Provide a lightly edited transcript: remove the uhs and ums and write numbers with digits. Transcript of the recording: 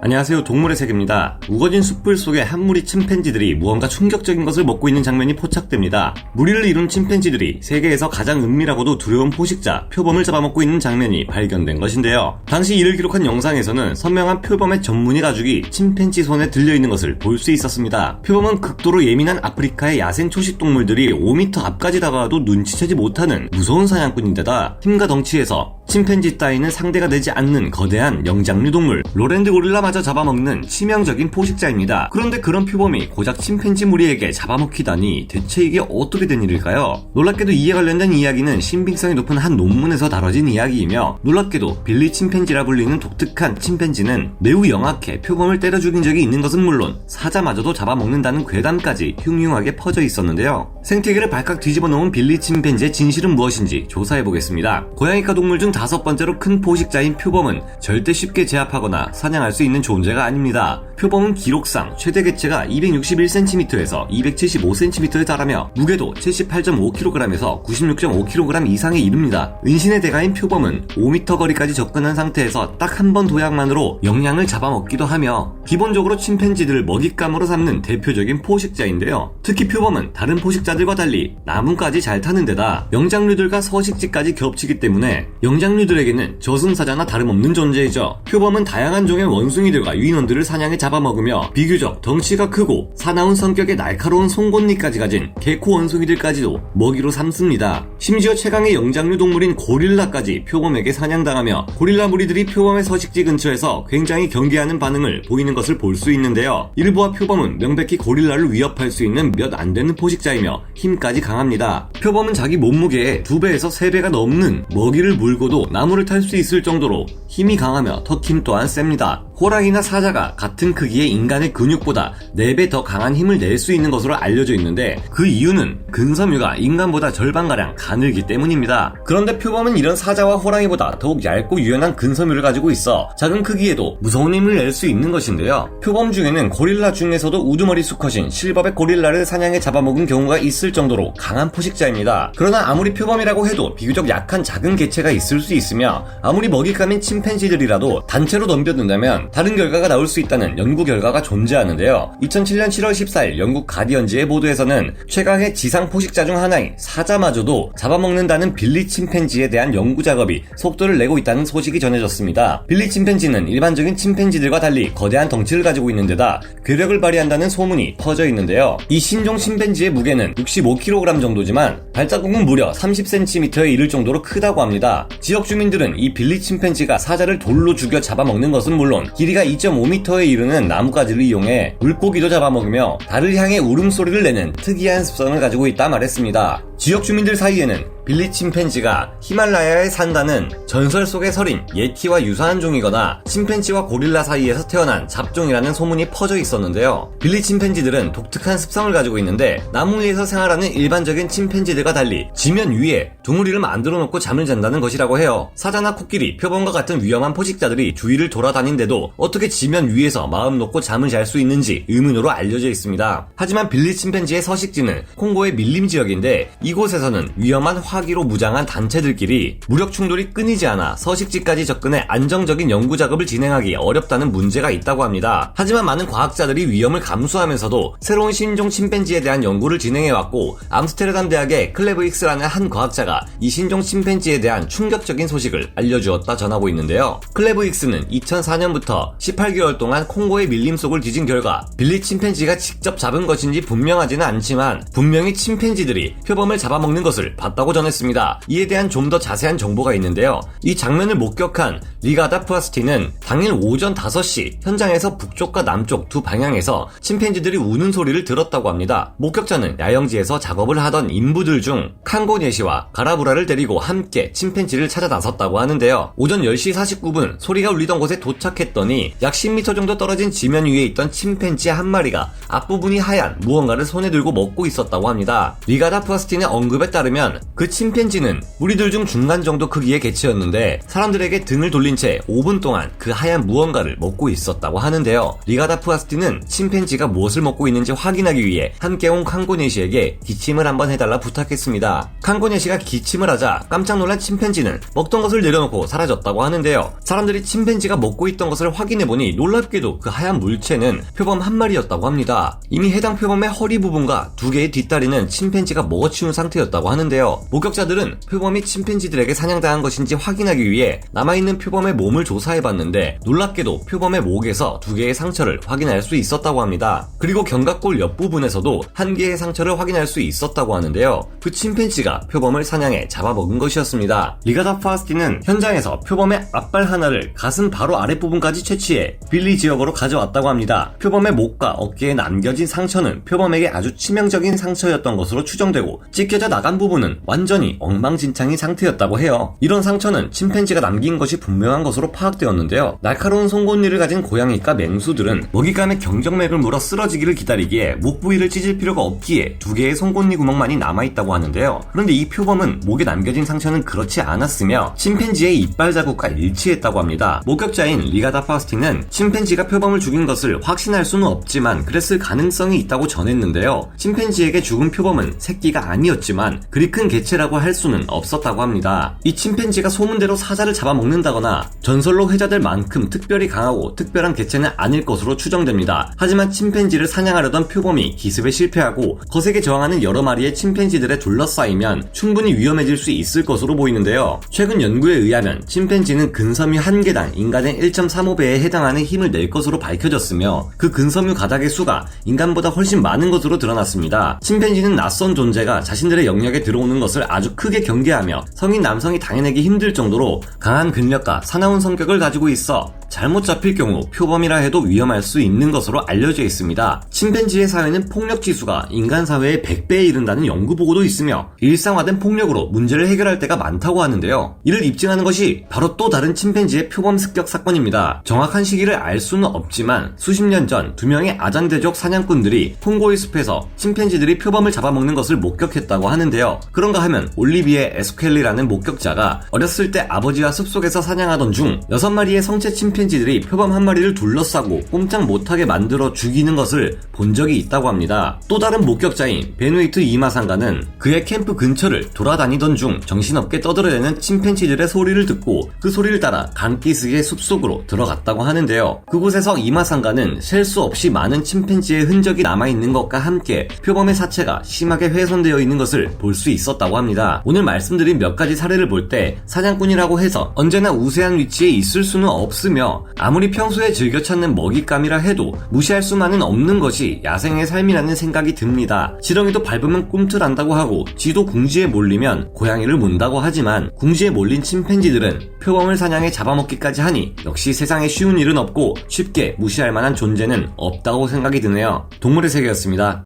안녕하세요, 동물의 세계입니다. 우거진 숯불 속에 한 무리 침팬지들이 무언가 충격적인 것을 먹고 있는 장면이 포착됩니다. 무리를 이룬 침팬지들이 세계에서 가장 은밀하고도 두려운 포식자, 표범을 잡아먹고 있는 장면이 발견된 것인데요. 당시 이를 기록한 영상에서는 선명한 표범의 전무늬 가죽이 침팬지 손에 들려있는 것을 볼 수 있었습니다. 표범은 극도로 예민한 아프리카의 야생 초식동물들이 5m 앞까지 다가와도 눈치채지 못하는 무서운 사냥꾼인데다 힘과 덩치에서 침팬지 따위는 상대가 되지 않는 거대한 영장류 동물, 로랜드 고릴라마저 잡아먹는 치명적인 포식자입니다. 그런데 그런 표범이 고작 침팬지 무리에게 잡아먹히다니 대체 이게 어떻게 된 일일까요? 놀랍게도 이에 관련된 이야기는 신빙성이 높은 한 논문에서 다뤄진 이야기이며, 놀랍게도 빌리 침팬지라 불리는 독특한 침팬지는 매우 영악해 표범을 때려 죽인 적이 있는 것은 물론 사자마저도 잡아먹는다는 괴담까지 흉흉하게 퍼져 있었는데요. 생태계를 발칵 뒤집어 놓은 빌리 침팬지의 진실은 무엇인지 조사해보겠습니다. 고양이과 동물 중 5번째로 큰 포식자인 표범은 절대 쉽게 제압하거나 사냥할 수 있는 존재가 아닙니다. 표범은 기록상 최대 개체가 261cm에서 275cm에 달하며 무게도 78.5kg에서 96.5kg 이상에 이릅니다. 은신의 대가인 표범은 5m 거리까지 접근한 상태에서 딱 한 번 도약만으로 영양을 잡아먹기도 하며 기본적으로 침팬지들을 먹잇감으로 삼는 대표적인 포식자인데요. 특히 표범은 다른 포식자들과 달리 나무까지 잘 타는 데다 영장류들과 서식지까지 겹치기 때문에 영장류들에게는 저승사자나 다름없는 존재이죠. 표범은 다양한 종의 원숭이들과 유인원들을 사냥해 잡아먹으며 비교적 덩치가 크고 사나운 성격의 날카로운 송곳니까지 가진 개코 원숭이들까지도 먹이로 삼습니다. 심지어 최강의 영장류 동물인 고릴라까지 표범에게 사냥당하며 고릴라 무리들이 표범의 서식지 근처에서 굉장히 경계하는 반응을 보이는 것을 볼 수 있는데요. 이를 보아 표범은 명백히 고릴라를 위협할 수 있는 몇 안 되는 포식자이며 힘까지 강합니다. 표범은 자기 몸무게의 2배에서 3배가 넘는 먹이를 물고도 나무를 탈 수 있을 정도로 힘이 강하며 턱힘 또한 셉니다. 호랑이나 사자가 같은 크기의 인간의 근육보다 4배 더 강한 힘을 낼 수 있는 것으로 알려져 있는데, 그 이유는 근섬유가 인간보다 절반가량 가늘기 때문입니다. 그런데 표범은 이런 사자와 호랑이보다 더욱 얇고 유연한 근섬유를 가지고 있어 작은 크기에도 무서운 힘을 낼 수 있는 것인데요. 표범 중에는 고릴라 중에서도 우두머리 수컷인 실버백 고릴라를 사냥해 잡아먹은 경우가 있을 정도로 강한 포식자입니다. 그러나 아무리 표범이라고 해도 비교적 약한 작은 개체가 있을 수 있으며, 아무리 먹잇감인 침팬지들이라도 단체로 덤벼든다면 다른 결과가 나올 수 있다는 연구 결과가 존재하는데요. 2007년 7월 14일 영국 가디언지의 보도에서는 최강의 지상 포식자 중 하나인 사자마저도 잡아먹는다는 빌리 침팬지에 대한 연구 작업이 속도를 내고 있다는 소식이 전해졌습니다. 빌리 침팬지는 일반적인 침팬지들과 달리 거대한 덩치를 가지고 있는 데다 괴력을 발휘한다는 소문이 퍼져 있는데요. 이 신종 침팬지의 무게는 65kg 정도지만 발자국은 무려 30cm에 이를 정도로 크다고 합니다. 지역 주민들은 이 빌리 침팬지가 사자를 돌로 죽여 잡아먹는 것은 물론 길이가 2.5m에 이르는 나뭇가지를 이용해 물고기도 잡아먹으며 달을 향해 울음소리를 내는 특이한 습성을 가지고 있다 말했습니다. 지역 주민들 사이에는 빌리 침팬지가 히말라야에 산다는 전설 속의 설인 예티와 유사한 종이거나 침팬지와 고릴라 사이에서 태어난 잡종이라는 소문이 퍼져 있었는데요. 빌리 침팬지들은 독특한 습성을 가지고 있는데, 나무 위에서 생활하는 일반적인 침팬지들과 달리 지면 위에 둥우리를 만들어 놓고 잠을 잔다는 것이라고 해요. 사자나 코끼리, 표범과 같은 위험한 포식자들이 주위를 돌아다닌데도 어떻게 지면 위에서 마음 놓고 잠을 잘 수 있는지 의문으로 알려져 있습니다. 하지만 빌리 침팬지의 서식지는 콩고의 밀림 지역인데, 이곳에서는 위험한 화기로 무장한 단체들끼리 무력 충돌이 끊이지 않아 서식지까지 접근해 안정적인 연구 작업을 진행하기 어렵다는 문제가 있다고 합니다. 하지만 많은 과학자들이 위험을 감수하면서도 새로운 신종 침팬지에 대한 연구를 진행해왔고, 암스테르담 대학의 클레브익스라는 한 과학자가 이 신종 침팬지에 대한 충격적인 소식을 알려주었다 전하고 있는데요. 클레브익스는 2004년부터 18개월 동안 콩고의 밀림 속을 뒤진 결과 빌리 침팬지가 직접 잡은 것인지 분명하지는 않지만 분명히 침팬지들이 표범을 잡아먹는 것을 봤다고 전했습니다. 이에 대한 좀 더 자세한 정보가 있는데요. 이 장면을 목격한 리가다 푸아스티는 당일 오전 5시 현장에서 북쪽과 남쪽 두 방향에서 침팬지들이 우는 소리를 들었다고 합니다. 목격자는 야영지에서 작업을 하던 인부들 중 칸고네시와 가라브라를 데리고 함께 침팬지를 찾아 나섰다고 하는데요. 오전 10시 49분 소리가 울리던 곳에 도착했더니 약 10m 정도 떨어진 지면 위에 있던 침팬지 한 마리가 앞부분이 하얀 무언가를 손에 들고 먹고 있었다고 합니다. 리가다 푸아스티의 언급에 따르면 그 침팬지는 무리들 중 중간 정도 크기의 개체였는데 사람들에게 등을 돌린 채 5분 동안 그 하얀 무언가를 먹고 있었다고 하는데요. 리가다프아스티는 침팬지가 무엇을 먹고 있는지 확인하기 위해 함께 온 칸고네시에게 기침을 한번 해달라 부탁했습니다. 칸고네시가 기침을 하자 깜짝 놀란 침팬지는 먹던 것을 내려놓고 사라졌다고 하는데요. 사람들이 침팬지가 먹고 있던 것을 확인해보니 놀랍게도 그 하얀 물체는 표범 한 마리였다고 합니다. 이미 해당 표범의 허리 부분과 두 개의 뒷다리는 침팬지가 먹어치운 상태였다고 하는데요. 목격자들은 표범이 침팬지들에게 사냥당한 것인지 확인하기 위해 남아있는 표범의 몸을 조사해봤는데 놀랍게도 표범의 목에서 두 개의 상처를 확인할 수 있었다고 합니다. 그리고 견갑골 옆부분에서도 한 개의 상처를 확인할 수 있었다고 하는데요. 그 침팬지가 표범을 사냥해 잡아먹은 것이었습니다. 리가다프아스티는 현장에서 표범의 앞발 하나를 가슴 바로 아랫부분까지 채취해 빌리 지역으로 가져왔다고 합니다. 표범의 목과 어깨에 남겨진 상처는 표범에게 아주 치명적인 상처였던 것으로 추정되고 찢겨져 나간 부분은 완전히 엉망진창인 상태였다고 해요. 이런 상처는 침팬지가 남긴 것이 분명한 것으로 파악되었는데요. 날카로운 송곳니를 가진 고양이과 맹수들은 먹잇감의 경정맥을 물어 쓰러지기를 기다리기에 목 부위를 찢을 필요가 없기에 두 개의 송곳니 구멍만이 남아있다고 하는데요. 그런데 이 표범은 목에 남겨진 상처는 그렇지 않았으며 침팬지의 이빨 자국과 일치했다고 합니다. 목격자인 리가다파스티는 침팬지가 표범을 죽인 것을 확신할 수는 없지만 그랬을 가능성이 있다고 전했는데요. 침팬지에게 죽은 표범은 새끼가 아니었지만 그리 큰 개체라고 할 수는 없었다고 합니다. 이 침팬지가 소문대로 사자를 잡아먹는다거나 전설로 회자될 만큼 특별히 강하고 특별한 개체는 아닐 것으로 추정됩니다. 하지만 침팬지를 사냥하려던 표범이 기습에 실패하고 거세게 저항하는 여러 마리의 침팬지들에 둘러싸이면 충분히 위험해질 수 있을 것으로 보이는데요. 최근 연구에 의하면 침팬지는 근섬유 한 개당 인간의 1.35배에 해당하는 힘을 낼 것으로 밝혀졌으며 그 근섬유 가닥의 수가 인간보다 훨씬 많은 것으로 드러났습니다. 침팬지는 낯선 존재가 자신들의 영역에 들어오는 것을 아주 크게 경계하며 성인 남성이 당해내기 힘들 정도로 강한 근력과 사나운 성격을 가지고 있어 잘못 잡힐 경우 표범이라 해도 위험할 수 있는 것으로 알려져 있습니다. 침팬지의 사회는 폭력 지수가 인간 사회의 100배에 이른다는 연구 보고도 있으며 일상화된 폭력으로 문제를 해결할 때가 많다고 하는데요. 이를 입증하는 것이 바로 또 다른 침팬지의 표범 습격 사건입니다. 정확한 시기를 알 수는 없지만 수십 년 전 두 명의 아잔대족 사냥꾼들이 콩고의 숲에서 침팬지들이 표범을 잡아먹는 것을 목격했다고 하는데요. 그런가 하면 올리비에 에스켈리라는 목격자가 어렸을 때 아버지와 숲속에서 사냥하던 중 6마리의 성체 침팬지들이 표범 한 마리를 둘러싸고 꼼짝 못하게 만들어 죽이는 것을 본 적이 있다고 합니다. 또 다른 목격자인 베누이트 이마상가는 그의 캠프 근처를 돌아다니던 중 정신없게 떠들어대는 침팬지들의 소리를 듣고 그 소리를 따라 강기슭의 숲속으로 들어갔다고 하는데요. 그곳에서 이마상가는 셀 수 없이 많은 침팬지의 흔적이 남아있는 것과 함께 표범의 사체가 심하게 훼손되어 있는 것을 볼 수 있었다고 합니다. 오늘 말씀드린 몇 가지 사례를 볼 때 사냥꾼이라고 해서 언제나 우세한 위치에 있을 수는 없으며 아무리 평소에 즐겨 찾는 먹잇감이라 해도 무시할 수만은 없는 것이 야생의 삶이라는 생각이 듭니다. 지렁이도 밟으면 꿈틀한다고 하고 쥐도 궁지에 몰리면 고양이를 문다고 하지만 궁지에 몰린 침팬지들은 표범을 사냥해 잡아먹기까지 하니 역시 세상에 쉬운 일은 없고 쉽게 무시할 만한 존재는 없다고 생각이 드네요. 동물의 세계였습니다.